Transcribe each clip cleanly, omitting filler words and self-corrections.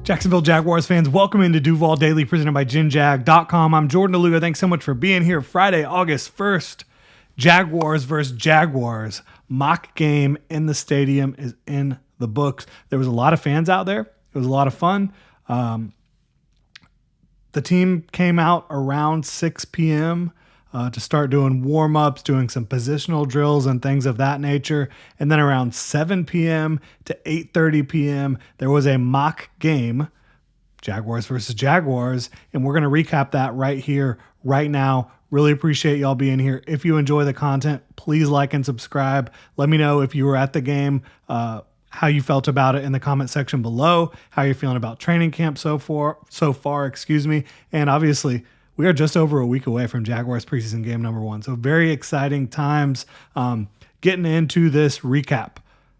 Jacksonville Jaguars fans, welcome into Duval Daily, presented by GenJag.com. I'm Jordan DeLuga. Thanks so much for being here. Friday, August 1st, Jaguars versus Jaguars. Mock game in the stadium is in the books. There was a lot of fans out there. It was a lot of fun. The team came out around 6 p.m. To start doing warm-ups, doing some positional drills and things of that nature. And then around 7 p.m. to 8:30 p.m., there was a mock game, Jaguars versus Jaguars, and we're going to recap that right here, right now. Really appreciate y'all being here. If you enjoy the content, please like and subscribe. Let me know if you were at the game, how you felt about it in the comment section below, how you're feeling about training camp so far, and obviously, we are just over a week away from Jaguars preseason game number 1. So very exciting times getting into this recap.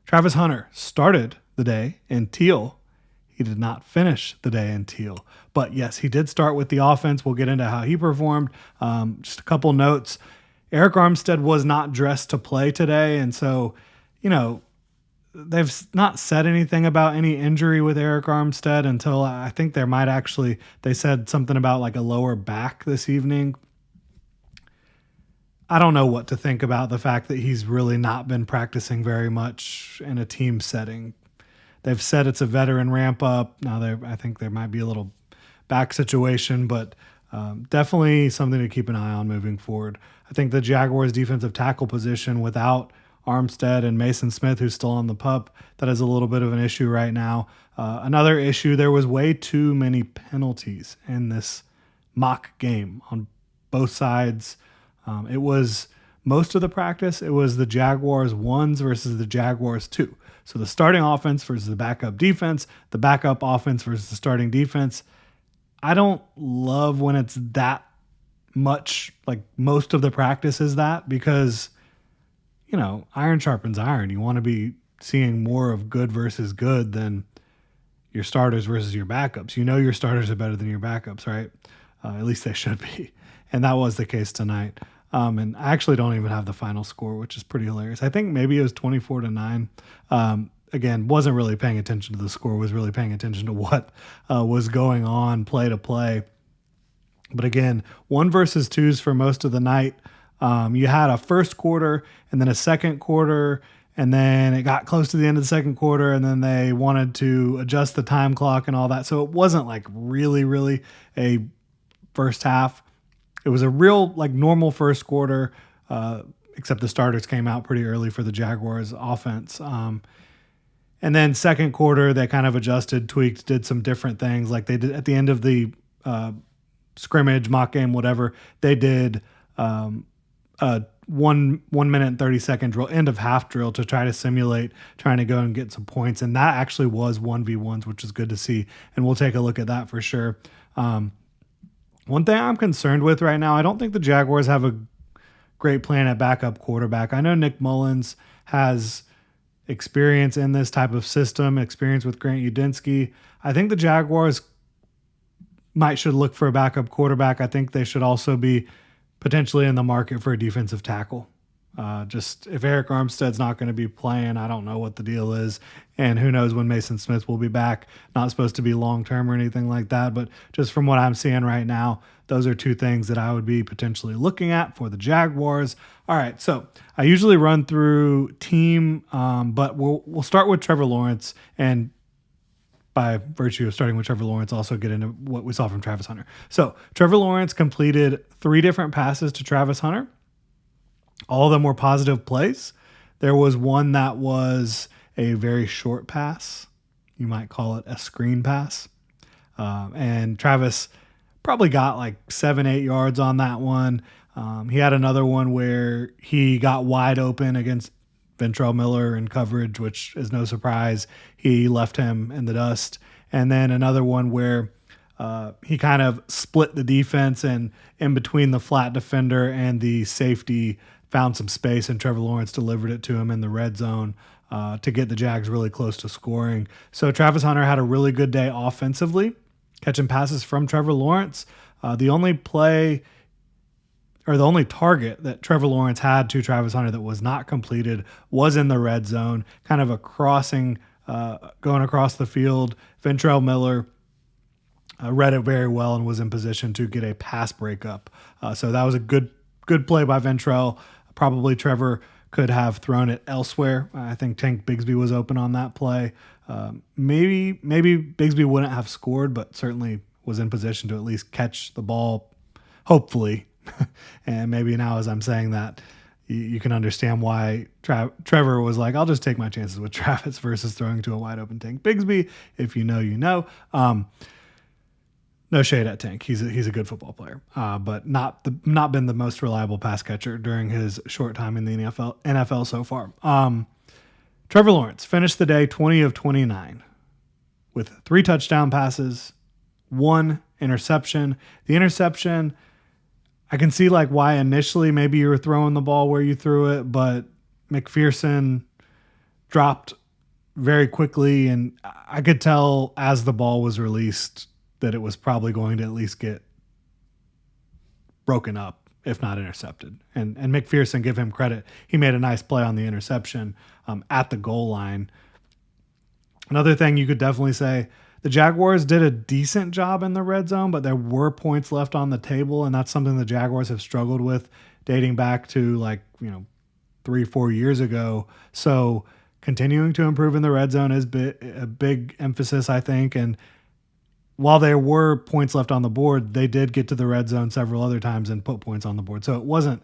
Travis Hunter started the day in teal. He did not finish the day in teal. But yes, he did start with the offense. We'll get into how he performed. Just a couple notes. Arik Armstead was not dressed to play today. And so, they've not said anything about any injury with Arik Armstead until I think they said something about like a lower back this evening. I don't know what to think about the fact that he's really not been practicing very much in a team setting. They've said it's a veteran ramp up. Now I think there might be a little back situation, but definitely something to keep an eye on moving forward. I think the Jaguars defensive tackle position without Armstead and Mason Smith, who's still on the PUP, that is a little bit of an issue right now. Another issue, there was way too many penalties in this mock game on both sides. It was most of the practice, it was the Jaguars 1s versus the Jaguars 2. So the starting offense versus the backup defense, the backup offense versus the starting defense. I don't love when it's that much, like most of the practice is that, because iron sharpens iron. You want to be seeing more of good versus good than your starters versus your backups. Your starters are better than your backups, right? At least they should be. And that was the case tonight. And I actually don't even have the final score, which is pretty hilarious. I think maybe it was 24-9. Again, wasn't really paying attention to the score, was really paying attention to what was going on play to play. But again, 1 versus 2s for most of the night. You had a first quarter and then a second quarter, and then it got close to the end of the second quarter, and then they wanted to adjust the time clock and all that. So it wasn't like really, really a first half. It was a real like normal first quarter, except the starters came out pretty early for the Jaguars offense. And then second quarter, they kind of adjusted, tweaked, did some different things. Like they did at the end of the scrimmage, mock game, whatever, they did a 1 minute and 30 second drill, end of half drill, to try to simulate trying to go and get some points. And that actually was 1v1s, which is good to see. And we'll take a look at that for sure. One thing I'm concerned with right now, I don't think the Jaguars have a great plan at backup quarterback. I know Nick Mullins has experience in this type of system, experience with Grant Udinski. I think the Jaguars should look for a backup quarterback. I think they should also be potentially in the market for a defensive tackle. Just if Arik Armstead's not going to be playing, I don't know what the deal is. And who knows when Mason Smith will be back. Not supposed to be long-term or anything like that. But just from what I'm seeing right now, those are two things that I would be potentially looking at for the Jaguars. All right, so I usually run through team, but we'll start with Trevor Lawrence, and by virtue of starting with Trevor Lawrence, also get into what we saw from Travis Hunter. So Trevor Lawrence completed 3 different passes to Travis Hunter. All of them were positive plays. There was one that was a very short pass. You might call it a screen pass. And Travis probably got like 7-8 yards on that one. He had another one where he got wide open against Ventrell Miller in coverage, which is no surprise. He left him in the dust. And then another one where he kind of split the defense, and in between the flat defender and the safety found some space, and Trevor Lawrence delivered it to him in the red zone to get the Jags really close to scoring. So Travis Hunter had a really good day offensively, catching passes from Trevor Lawrence. The only play, or the only target that Trevor Lawrence had to Travis Hunter that was not completed was in the red zone, kind of a crossing going across the field. Ventrell Miller read it very well and was in position to get a pass breakup. So that was a good play by Ventrell. Probably Trevor could have thrown it elsewhere. I think Tank Bigsby was open on that play. Maybe Bigsby wouldn't have scored, but certainly was in position to at least catch the ball, hopefully. And maybe now as I'm saying that, you can understand why Trevor was like, I'll just take my chances with Travis versus throwing to a wide open Tank Bigsby. If you know, you know. No shade at Tank. He's a good football player, but not been the most reliable pass catcher during his short time in the NFL so far. Trevor Lawrence finished the day 20 of 29 with 3 touchdown passes, 1 interception. The interception, I can see like why initially maybe you were throwing the ball where you threw it, but McPherson dropped very quickly, and I could tell as the ball was released that it was probably going to at least get broken up, if not intercepted. And McPherson, give him credit. He made a nice play on the interception at the goal line. Another thing you could definitely say, the Jaguars did a decent job in the red zone, but there were points left on the table, and that's something the Jaguars have struggled with dating back to 3-4 years ago. So continuing to improve in the red zone is a big emphasis, I think, and while there were points left on the board, they did get to the red zone several other times and put points on the board. So it wasn't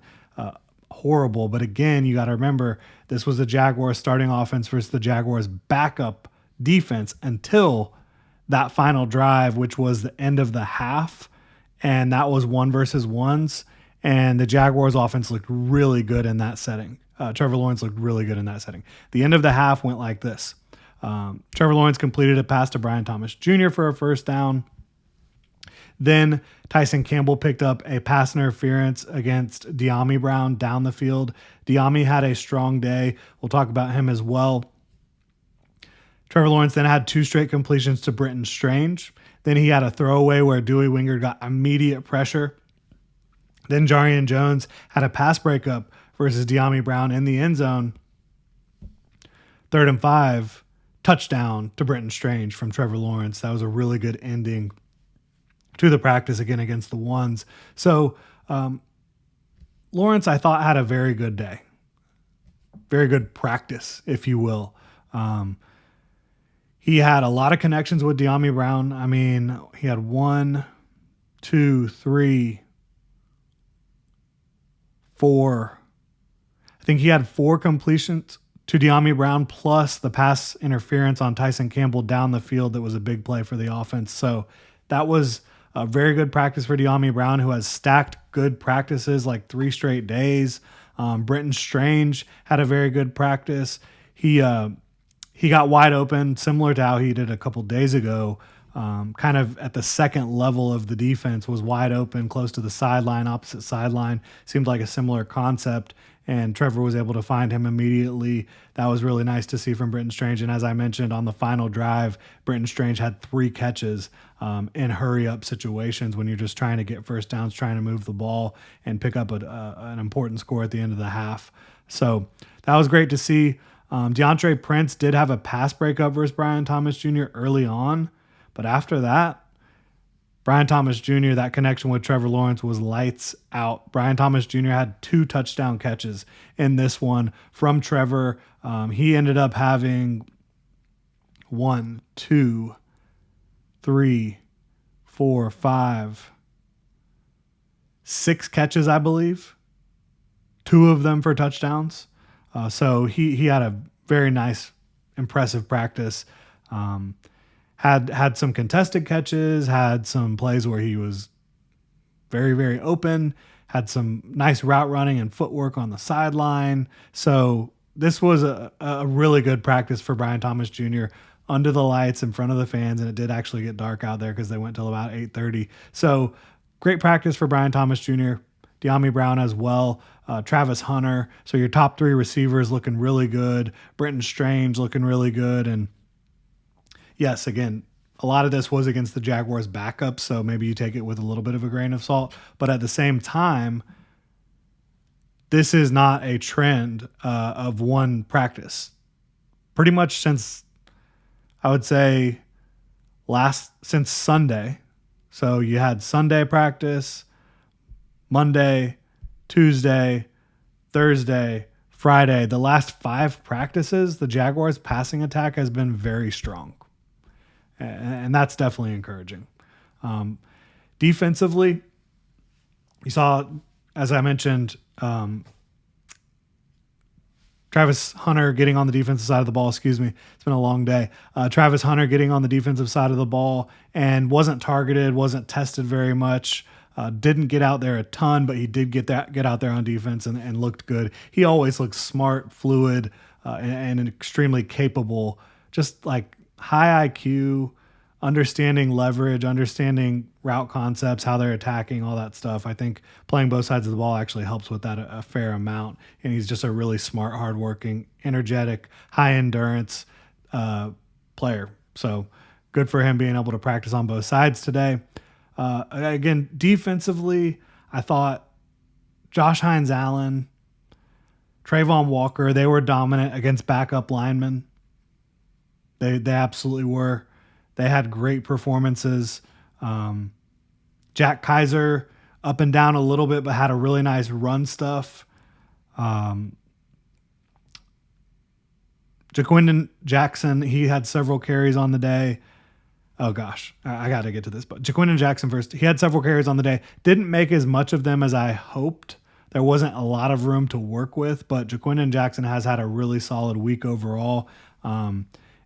horrible. But again, you got to remember, this was the Jaguars starting offense versus the Jaguars backup defense until that final drive, which was the end of the half. And that was 1 versus 1s. And the Jaguars offense looked really good in that setting. Trevor Lawrence looked really good in that setting. The end of the half went like this. Trevor Lawrence completed a pass to Brian Thomas Jr. for a first down. Then Tyson Campbell picked up a pass interference against De'Ami Brown down the field. De'Ami had a strong day. We'll talk about him as well. Trevor Lawrence then had 2 straight completions to Brenton Strange. Then he had a throwaway where Dewey Wingard got immediate pressure. Then Jarian Jones had a pass breakup versus De'Ami Brown in the end zone. 3rd and 5. Touchdown to Brenton Strange from Trevor Lawrence. That was a really good ending to the practice again against the ones. So Lawrence, I thought, had a very good day. Very good practice, if you will. He had a lot of connections with De'Ami Brown. I mean, he had 1, 2, 3, 4. I think he had 4 completions to De'Ami Brown, plus the pass interference on Tyson Campbell down the field that was a big play for the offense. So that was a very good practice for De'Ami Brown, who has stacked good practices like 3 straight days. Brenton Strange had a very good practice. He got wide open, similar to how he did a couple days ago, kind of at the second level of the defense, was wide open, close to the sideline, opposite sideline. Seemed like a similar concept. And Trevor was able to find him immediately. That was really nice to see from Brenton Strange. And as I mentioned, on the final drive, Brenton Strange had 3 catches in hurry-up situations when you're just trying to get first downs, trying to move the ball and pick up an important score at the end of the half. So that was great to see. DeAndre Prince did have a pass breakup versus Brian Thomas Jr. early on. But after that, Brian Thomas Jr., that connection with Trevor Lawrence was lights out. Brian Thomas Jr. had 2 touchdown catches in this one from Trevor. He ended up having 1, 2, 3, 4, 5, 6 catches, I believe. 2 of them for touchdowns. So he had a very nice, impressive practice. Had some contested catches, had some plays where he was very, very open, had some nice route running and footwork on the sideline. So this was a really good practice for Brian Thomas Jr. under the lights in front of the fans, and it did actually get dark out there because they went till about 8:30. So great practice for Brian Thomas Jr., De'Ami Brown as well, Travis Hunter. So your top 3 receivers looking really good, Brenton Strange looking really good, and yes, again, a lot of this was against the Jaguars backup, so maybe you take it with a little bit of a grain of salt. But at the same time, this is not a trend of one practice. Pretty much since I would say since Sunday. So you had Sunday practice, Monday, Tuesday, Thursday, Friday. The last 5 practices, the Jaguars' passing attack has been very strong. And that's definitely encouraging. Defensively, you saw, as I mentioned, Travis Hunter getting on the defensive side of the ball. Excuse me. It's been a long day. Travis Hunter getting on the defensive side of the ball and wasn't targeted, wasn't tested very much. Didn't get out there a ton, but he did get out there on defense and looked good. He always looks smart, fluid, and extremely capable. Just like high IQ, understanding leverage, understanding route concepts, how they're attacking, all that stuff. I think playing both sides of the ball actually helps with that a fair amount. And he's just a really smart, hardworking, energetic, high endurance player. So good for him being able to practice on both sides today. Again, defensively, I thought Josh Hines-Allen, Trayvon Walker, they were dominant against backup linemen. They absolutely were. They had great performances. Jack Kaiser up and down a little bit, but had a really nice run stuff. Jaquindon Jackson, he had several carries on the day. Oh gosh, I got to get to this. But Jaquindon Jackson first. He had several carries on the day. Didn't make as much of them as I hoped. There wasn't a lot of room to work with, but Jaquindon Jackson has had a really solid week overall.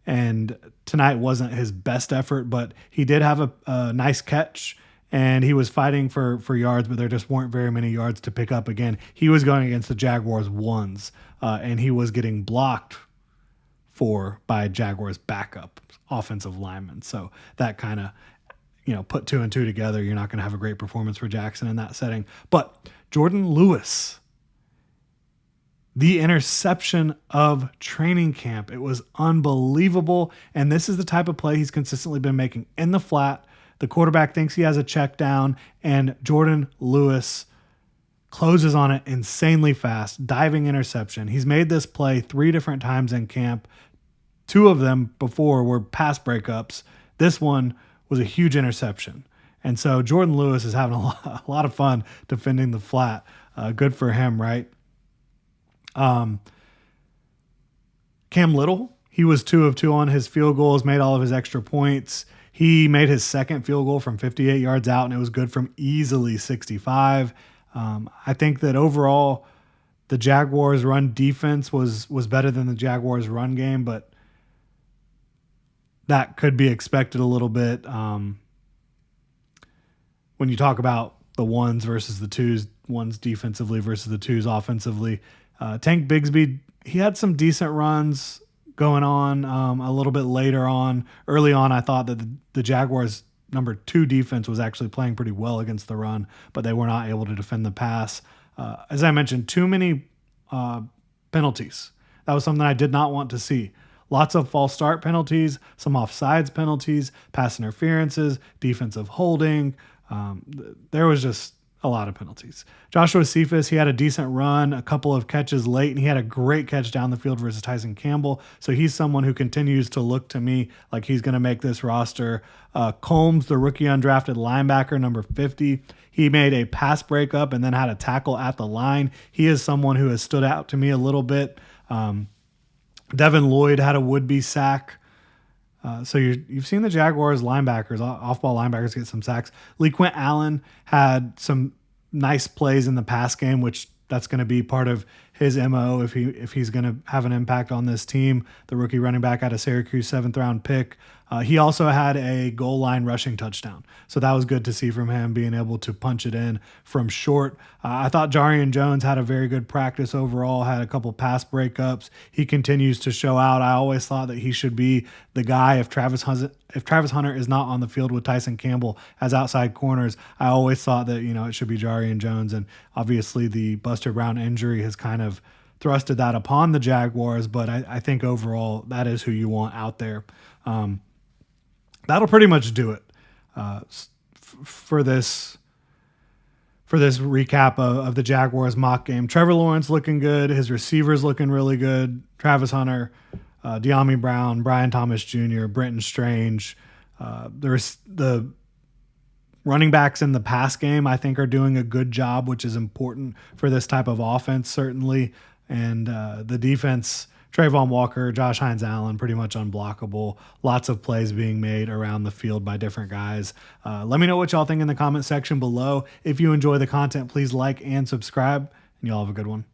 And tonight wasn't his best effort, but he did have a nice catch, and he was fighting for yards, but there just weren't very many yards to pick up. Again, he was going against the Jaguars ones, and he was getting blocked by Jaguars backup offensive linemen. So that kind of, put 2 and 2 together. You're not going to have a great performance for Jackson in that setting. But Jordan Lewis, the interception of training camp. It was unbelievable. And this is the type of play he's consistently been making in the flat. The quarterback thinks he has a check down, and Jordan Lewis closes on it insanely fast, diving interception. He's made this play 3 different times in camp. 2 of them before were pass breakups. This one was a huge interception. And so Jordan Lewis is having a lot of fun defending the flat. Good for him, right? Cam Little, he was 2 of 2 on his field goals, made all of his extra points. He made his second field goal from 58 yards out, and it was good from easily 65. I think that overall the Jaguars' run defense was better than the Jaguars' run game, but that could be expected a little bit when you talk about the ones versus the twos, ones defensively versus the twos offensively. Tank Bigsby, he had some decent runs going on a little bit later on. Early on, I thought that the Jaguars' number 2 defense was actually playing pretty well against the run, but they were not able to defend the pass. As I mentioned, too many penalties. That was something I did not want to see. Lots of false start penalties, some offsides penalties, pass interferences, defensive holding. There was just a lot of penalties. Joshua Cephas, he had a decent run, a couple of catches late, and he had a great catch down the field versus Tyson Campbell. So he's someone who continues to look to me like he's going to make this roster. Combs, the rookie undrafted linebacker, number 50, he made a pass breakup and then had a tackle at the line. He is someone who has stood out to me a little bit. Devin Lloyd had a would-be sack. So you've seen the Jaguars linebackers, off-ball linebackers, get some sacks. LeQuint Allen had some nice plays in the pass game, which that's going to be part of his MO if he's going to have an impact on this team. The rookie running back out of Syracuse, 7th-round pick. He also had a goal line rushing touchdown. So that was good to see from him, being able to punch it in from short. I thought Jarian Jones had a very good practice overall, had a couple pass breakups. He continues to show out. I always thought that he should be the guy if Travis Hunter is not on the field with Tyson Campbell as outside corners. I always thought that, it should be Jarian Jones. And obviously the Buster Brown injury has kind of thrusted that upon the Jaguars, but I think overall that is who you want out there. That'll pretty much do it for this recap of the Jaguars mock game. Trevor Lawrence looking good. His receivers looking really good. Travis Hunter, De'Ami Brown, Brian Thomas Jr., Brenton Strange. There's the running backs in the pass game, I think, are doing a good job, which is important for this type of offense, certainly. And the defense, Trayvon Walker, Josh Hines-Allen, pretty much unblockable. Lots of plays being made around the field by different guys. Let me know what y'all think in the comment section below. If you enjoy the content, please like and subscribe, and y'all have a good one.